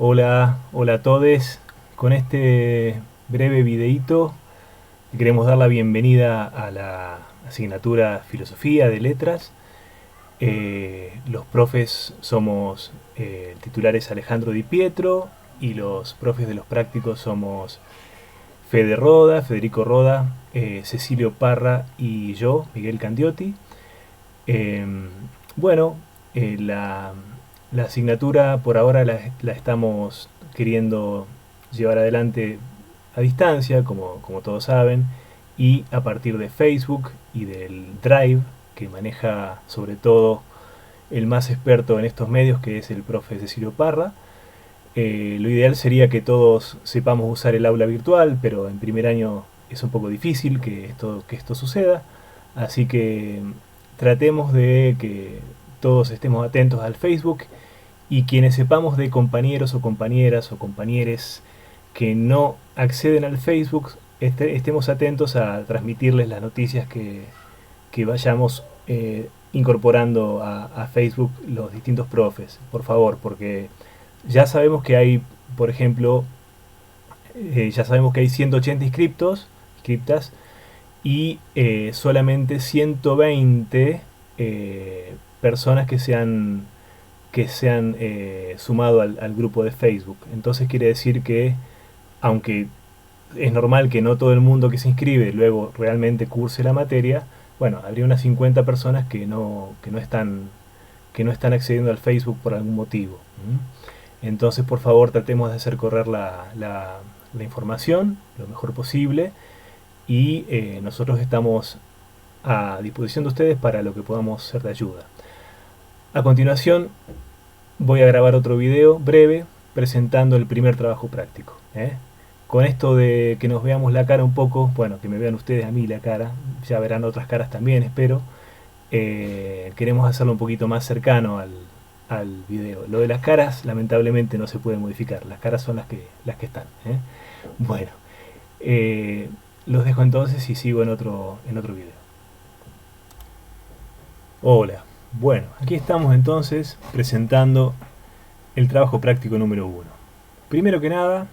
Hola a todos. Con este breve videíto queremos dar la bienvenida a la asignatura Filosofía de Letras. Los profes somos el titular es Alejandro Di Pietro y los profes de los prácticos somos Federico Roda, Cecilio Parra y yo, Miguel Candiotti. Eh, bueno, la asignatura por ahora la estamos queriendo llevar adelante a distancia, como todos saben, y a partir de Facebook y del Drive, que maneja sobre todo el más experto en estos medios, que es el profe Cecilio Parra. Lo ideal sería que todos sepamos usar el aula virtual, pero en primer año es un poco difícil que esto suceda, así que tratemos de que todos estemos atentos al Facebook y quienes sepamos de compañeros o compañeras o compañeres que no acceden al Facebook, estemos atentos a transmitirles las noticias que vayamos incorporando a Facebook los distintos profes, por favor, porque ya sabemos que hay, por ejemplo, ya sabemos que hay 180 inscriptas y solamente 120 personas que se han sumado al grupo de Facebook. Entonces quiere decir que, aunque es normal que no todo el mundo que se inscribe luego realmente curse la materia, bueno, habría unas 50 personas que no están accediendo al Facebook por algún motivo. Entonces, por favor, tratemos de hacer correr la información lo mejor posible y nosotros estamos a disposición de ustedes para lo que podamos ser de ayuda. A continuación, voy a grabar otro video breve presentando el primer trabajo práctico. Con esto de que nos veamos la cara un poco, bueno, que me vean ustedes a mí la cara, ya verán otras caras también, espero. Queremos hacerlo un poquito más cercano al video. Lo de las caras, lamentablemente, no se puede modificar. Las caras son las que están. Bueno, los dejo entonces y sigo en otro video. Hola. Bueno, aquí estamos entonces presentando el trabajo práctico número 1. Primero que nada,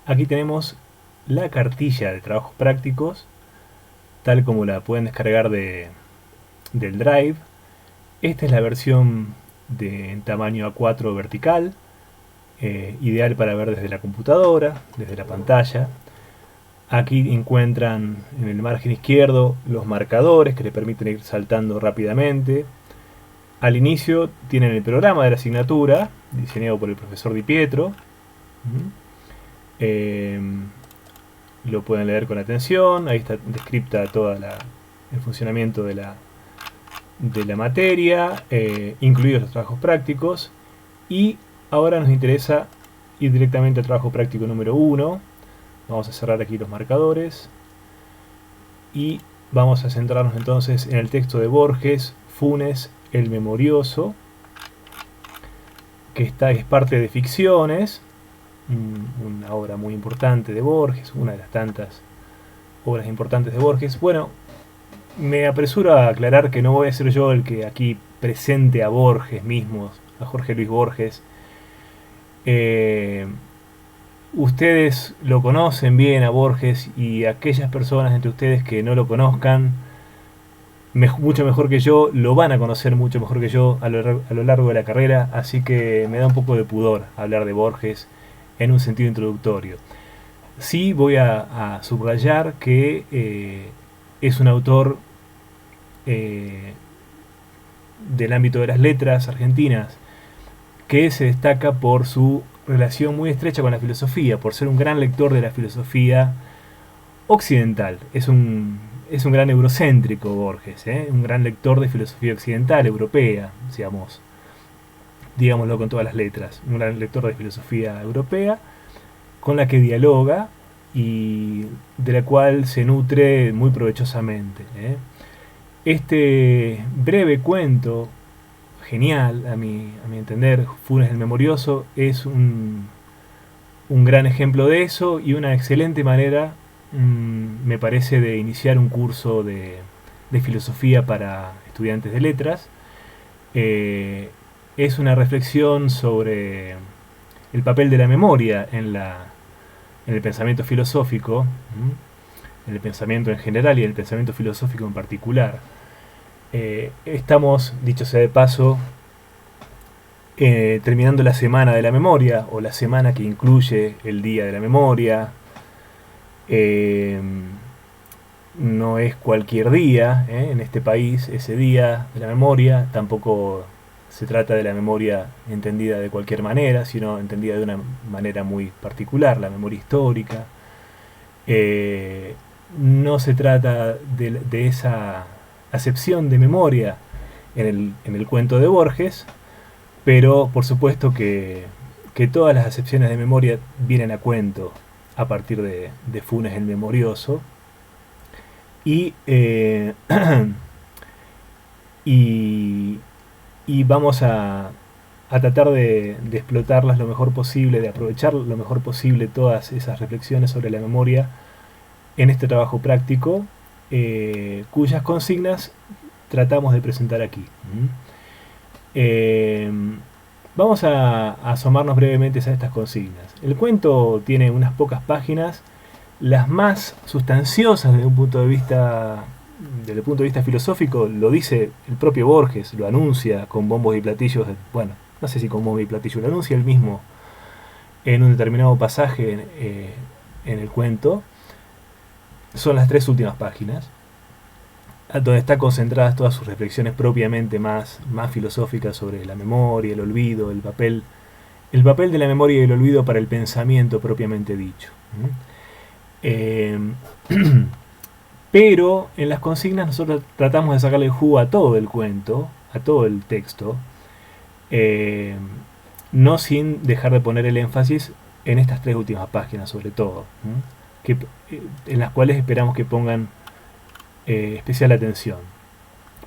aquí tenemos la cartilla de trabajos prácticos, tal como la pueden descargar del Drive. Esta es la versión en tamaño A4 vertical, ideal para ver desde la computadora, desde la pantalla. Aquí encuentran en el margen izquierdo los marcadores que le permiten ir saltando rápidamente. Al inicio tienen el programa de la asignatura, diseñado por el profesor Di Pietro. Lo pueden leer con atención. Ahí está descripta todo el funcionamiento de la materia, incluidos los trabajos prácticos. Y ahora nos interesa ir directamente al trabajo práctico número 1. Vamos a cerrar aquí los marcadores y vamos a centrarnos entonces en el texto de Borges, Funes, el Memorioso, que es parte de Ficciones, una obra muy importante de Borges, una de las tantas obras importantes de Borges. Bueno, me apresuro a aclarar que no voy a ser yo el que aquí presente a Borges mismo, a Jorge Luis Borges. Ustedes lo conocen bien a Borges, y aquellas personas entre ustedes que no lo conozcan mucho mejor que yo, lo van a conocer mucho mejor que yo a lo largo de la carrera, así que me da un poco de pudor hablar de Borges en un sentido introductorio. Sí voy a subrayar que es un autor del ámbito de las letras argentinas que se destaca por su relación muy estrecha con la filosofía, por ser un gran lector de la filosofía occidental. Es un gran eurocéntrico Borges, un gran lector de filosofía occidental, europea, digámoslo con todas las letras. Un gran lector de filosofía europea con la que dialoga y de la cual se nutre muy provechosamente. Este breve cuento, genial a mi entender, Funes el Memorioso, es un gran ejemplo de eso y una excelente manera, me parece, de iniciar un curso de filosofía para estudiantes de letras. Es una reflexión sobre el papel de la memoria en el pensamiento filosófico, en el pensamiento en general y en el pensamiento filosófico en particular. Estamos, dicho sea de paso, terminando la semana de la memoria, o la semana que incluye el día de la memoria. No es cualquier día en este país, ese día de la memoria. Tampoco se trata de la memoria entendida de cualquier manera, sino entendida de una manera muy particular, la memoria histórica. No se trata de esa acepción de memoria en el cuento de Borges, pero por supuesto que todas las acepciones de memoria vienen a cuento a partir de Funes el Memorioso. Y, y vamos a tratar de explotarlas lo mejor posible, de aprovechar lo mejor posible todas esas reflexiones sobre la memoria en este trabajo práctico, cuyas consignas tratamos de presentar aquí. Vamos a asomarnos brevemente a estas consignas. El cuento tiene unas pocas páginas. Las más sustanciosas desde el punto de vista filosófico lo dice el propio Borges, lo anuncia con bombos y platillos. Bueno, no sé si con bombos y platillos, lo anuncia él mismo en un determinado pasaje en el cuento. Son las 3 últimas páginas, donde están concentradas todas sus reflexiones propiamente más filosóficas sobre la memoria, el olvido, el papel de la memoria y el olvido para el pensamiento propiamente dicho. Pero en las consignas nosotros tratamos de sacarle el jugo a todo el cuento, a todo el texto, no sin dejar de poner el énfasis en estas 3 últimas páginas sobre todo, en las cuales esperamos que pongan especial atención.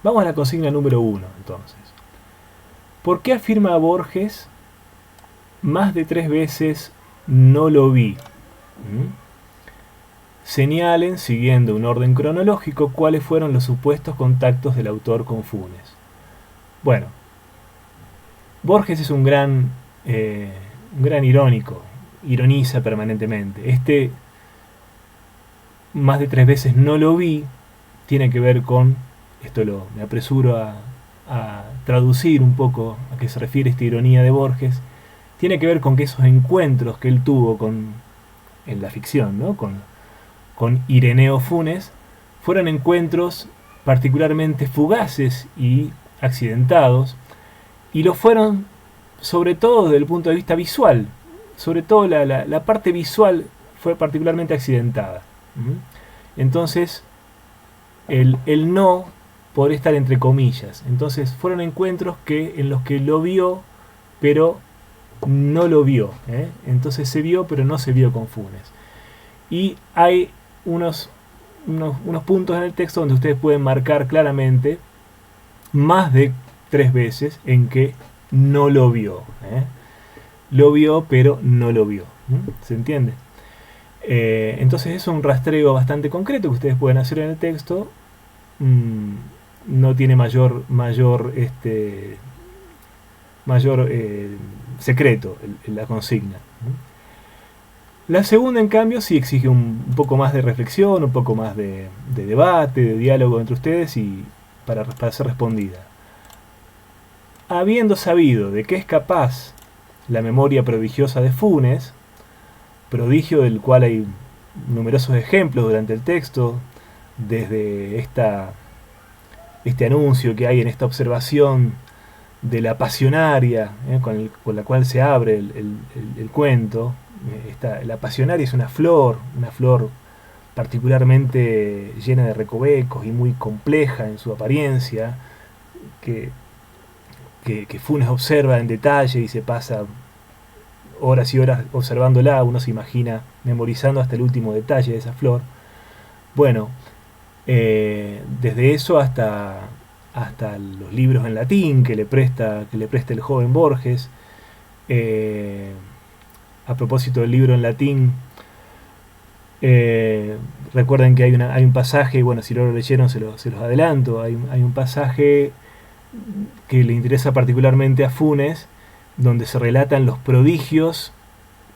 Vamos a la consigna número 1 entonces. ¿Por qué afirma Borges más de 3 veces no lo vi? Señalen, siguiendo un orden cronológico, cuáles fueron los supuestos contactos del autor con Funes. Bueno, Borges es un gran irónico, ironiza permanentemente. Más de 3 veces no lo vi, tiene que ver con, me apresuro a traducir un poco a qué se refiere esta ironía de Borges, tiene que ver con que esos encuentros que él tuvo en la ficción, ¿no? con Ireneo Funes, fueron encuentros particularmente fugaces y accidentados, y lo fueron sobre todo desde el punto de vista visual. Sobre todo la parte visual fue particularmente accidentada. Entonces, el no podría estar entre comillas. Entonces fueron encuentros en los que lo vio, pero no lo vio. Entonces se vio, pero no se vio con Funes. Y hay unos puntos en el texto donde ustedes pueden marcar claramente más de 3 veces en que no lo vio. Lo vio, pero no lo vio. ¿Se entiende? Entonces es un rastreo bastante concreto que ustedes pueden hacer en el texto. No tiene mayor secreto la consigna. La segunda, en cambio, sí exige un poco más de reflexión, un poco más de debate, de diálogo entre ustedes y para ser respondida. Habiendo sabido de qué es capaz la memoria prodigiosa de Funes, prodigio del cual hay numerosos ejemplos durante el texto, desde este anuncio que hay en esta observación de la pasionaria, con la cual se abre el cuento. La pasionaria es una flor particularmente llena de recovecos y muy compleja en su apariencia, que Funes observa en detalle y se pasa horas y horas observándola. Uno se imagina memorizando hasta el último detalle de esa flor. Bueno, desde eso hasta los libros en latín que le presta el joven Borges. A propósito del libro en latín, recuerden que hay un pasaje, bueno, si no lo leyeron se los adelanto, hay un pasaje que le interesa particularmente a Funes, donde se relatan los prodigios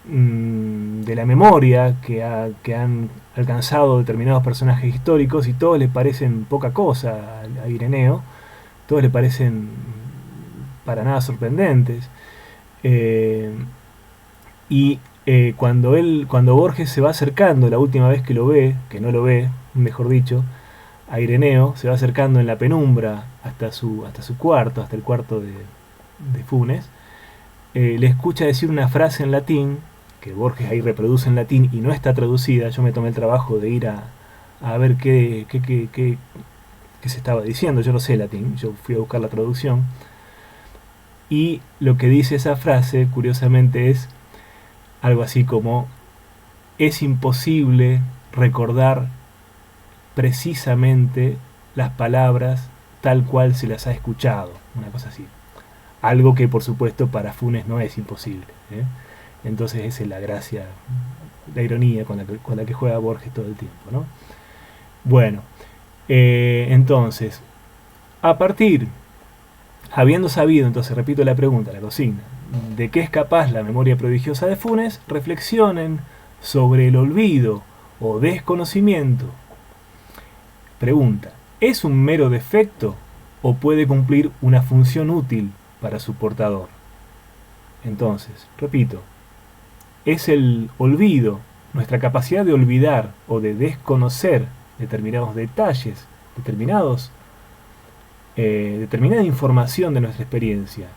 de la memoria que han alcanzado determinados personajes históricos, y todos le parecen poca cosa a Ireneo, todos le parecen para nada sorprendentes. Cuando Borges se va acercando, la última vez que lo ve, que no lo ve, mejor dicho, a Ireneo, se va acercando en la penumbra hasta su cuarto, hasta el cuarto de Funes, le escucha decir una frase en latín, que Borges ahí reproduce en latín y no está traducida. Yo me tomé el trabajo de ir a ver qué se estaba diciendo. Yo no sé latín, yo fui a buscar la traducción. Y lo que dice esa frase, curiosamente, es algo así como: es imposible recordar precisamente las palabras tal cual se las ha escuchado, una cosa así. Algo que por supuesto para Funes no es imposible, ¿eh? Entonces esa es la gracia, la ironía con la que juega Borges todo el tiempo, ¿no? Bueno, entonces, habiendo sabido, entonces repito la pregunta, la consigna, de qué es capaz la memoria prodigiosa de Funes, reflexionen sobre el olvido o desconocimiento. Pregunta: ¿es un mero defecto o puede cumplir una función útil para su portador? Entonces, repito, es el olvido, nuestra capacidad de olvidar o de desconocer determinados detalles, determinada información de nuestra experiencia,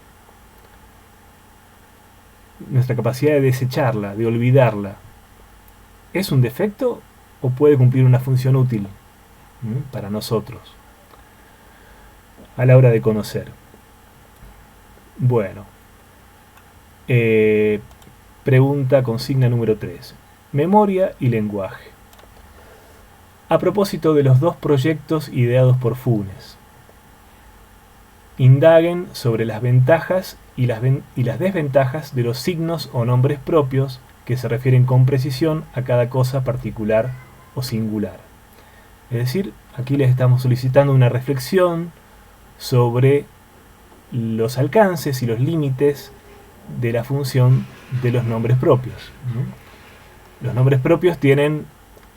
nuestra capacidad de desecharla, de olvidarla. ¿Es un defecto o puede cumplir una función útil para nosotros a la hora de conocer? Bueno, pregunta consigna número 3. Memoria y lenguaje. A propósito de los dos proyectos ideados por Funes, indaguen sobre las ventajas y las desventajas de los signos o nombres propios que se refieren con precisión a cada cosa particular o singular. Es decir, aquí les estamos solicitando una reflexión sobre los alcances y los límites de la función de los nombres propios. Los nombres propios tienen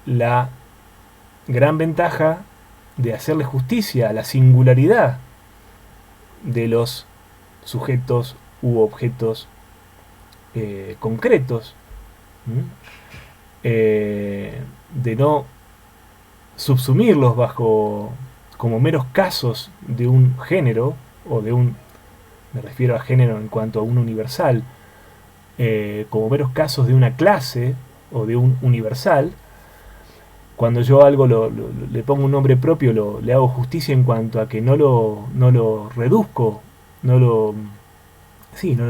la gran ventaja de hacerle justicia a la singularidad de los sujetos u objetos concretos, de no subsumirlos como meros casos de un género, o me refiero a género en cuanto a un universal, como meros casos de una clase o de un universal. Cuando yo a algo le pongo un nombre propio, le hago justicia en cuanto a que no lo reduzco, no lo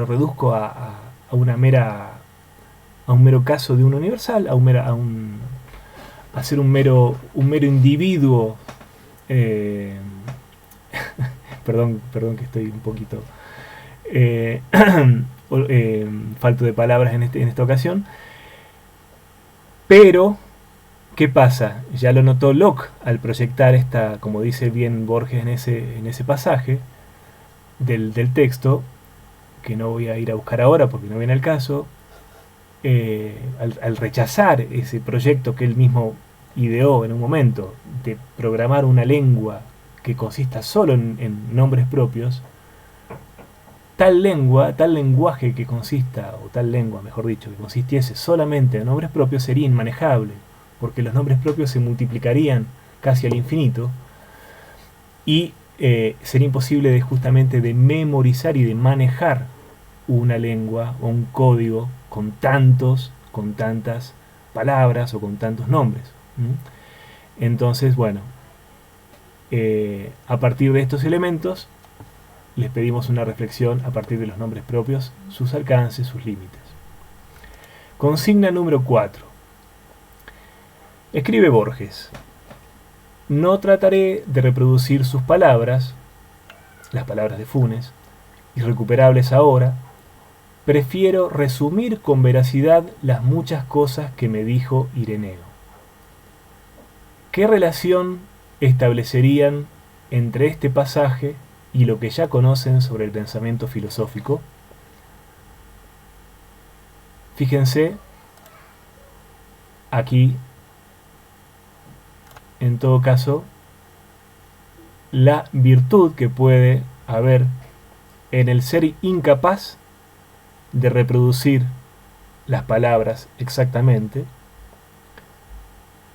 reduzco a un mero caso de un universal, a ser un mero individuo. Perdón que estoy un poquito falto de palabras en esta ocasión. Pero ¿qué pasa? Ya lo notó Locke al proyectar como dice bien Borges en ese pasaje del texto, que no voy a ir a buscar ahora porque no viene al caso. Al rechazar ese proyecto que él mismo ideó en un momento, de programar una lengua que consista solo en nombres propios, tal lenguaje que consista, o tal lengua, mejor dicho, que consistiese solamente en nombres propios, sería inmanejable, porque los nombres propios se multiplicarían casi al infinito, y sería imposible justamente de memorizar y de manejar una lengua o un código con tantas palabras o con tantos nombres. Entonces, bueno, a partir de estos elementos les pedimos una reflexión a partir de los nombres propios, sus alcances, sus límites. Consigna número 4. Escribe Borges: no trataré de reproducir sus palabras, las palabras de Funes, irrecuperables ahora. Prefiero resumir con veracidad las muchas cosas que me dijo Ireneo. ¿Qué relación establecerían entre este pasaje y lo que ya conocen sobre el pensamiento filosófico? Fíjense aquí, en todo caso, la virtud que puede haber en el ser incapaz de reproducir las palabras exactamente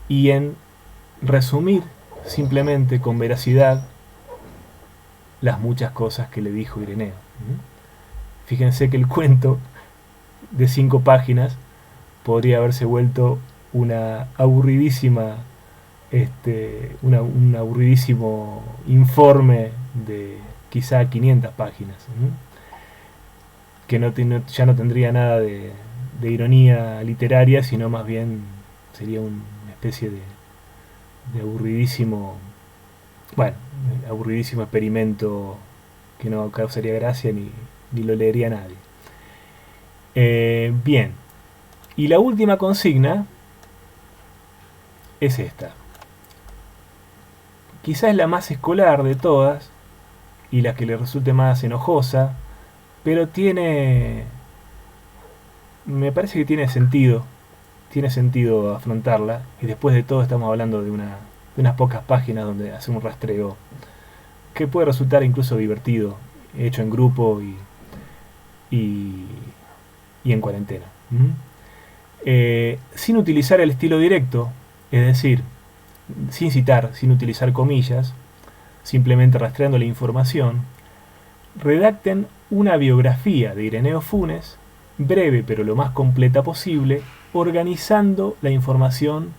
y en resumir simplemente con veracidad las muchas cosas que le dijo Ireneo. Fíjense que el cuento de 5 páginas podría haberse vuelto una aburridísima un aburridísimo informe de quizá 500 páginas, que ya no tendría nada de ironía literaria, sino más bien sería una especie de aburridísimo, bueno, aburridísimo experimento que no causaría gracia ni lo leería nadie. Bien, y la última consigna es esta. Quizás es la más escolar de todas y la que le resulte más enojosa, pero me parece que tiene sentido afrontarla, y después de todo estamos hablando de unas pocas páginas donde hace un rastreo que puede resultar incluso divertido, hecho en grupo y en cuarentena. Sin utilizar el estilo directo, es decir, sin citar, sin utilizar comillas, simplemente rastreando la información, redacten una biografía de Ireneo Funes, breve pero lo más completa posible, organizando la información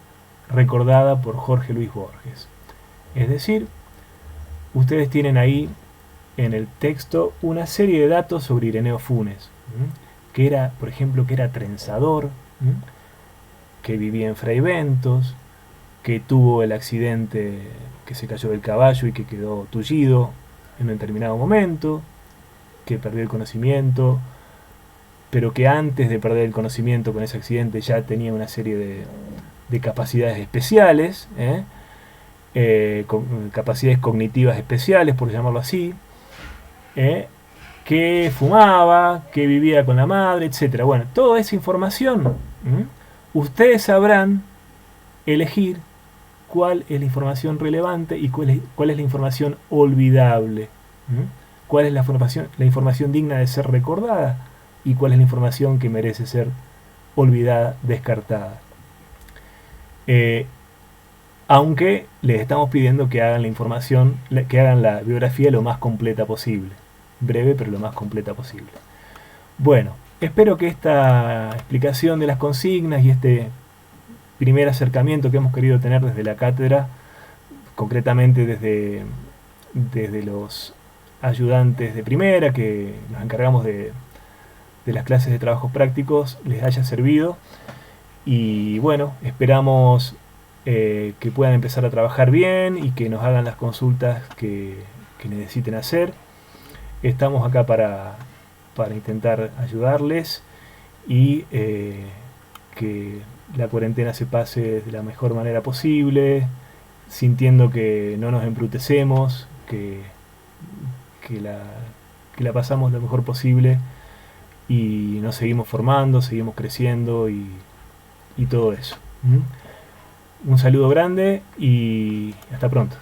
recordada por Jorge Luis Borges. Es decir, ustedes tienen ahí en el texto una serie de datos sobre Ireneo Funes, que era, por ejemplo, que era trenzador, que vivía en Fraiventos, que tuvo el accidente que se cayó del caballo y que quedó tullido en un determinado momento, que perdió el conocimiento, pero que antes de perder el conocimiento con ese accidente ya tenía una serie de capacidades especiales, capacidades cognitivas especiales, por llamarlo así, que fumaba, que vivía con la madre, etc. Bueno, toda esa información, ustedes sabrán elegir cuál es la información relevante y cuál es la información olvidable, cuál es la información digna de ser recordada y cuál es la información que merece ser olvidada, descartada. Aunque les estamos pidiendo que hagan la biografía lo más completa posible, breve pero lo más completa posible. Bueno, espero que esta explicación de las consignas y este primer acercamiento que hemos querido tener desde la cátedra, concretamente desde los ayudantes de primera, que nos encargamos de las clases de trabajos prácticos, les haya servido. Y bueno, esperamos que puedan empezar a trabajar bien y que nos hagan las consultas que necesiten hacer. Estamos acá para intentar ayudarles y que la cuarentena se pase de la mejor manera posible, sintiendo que no nos embrutecemos, que la pasamos lo mejor posible y nos seguimos formando, seguimos creciendo y todo eso. Un saludo grande y hasta pronto.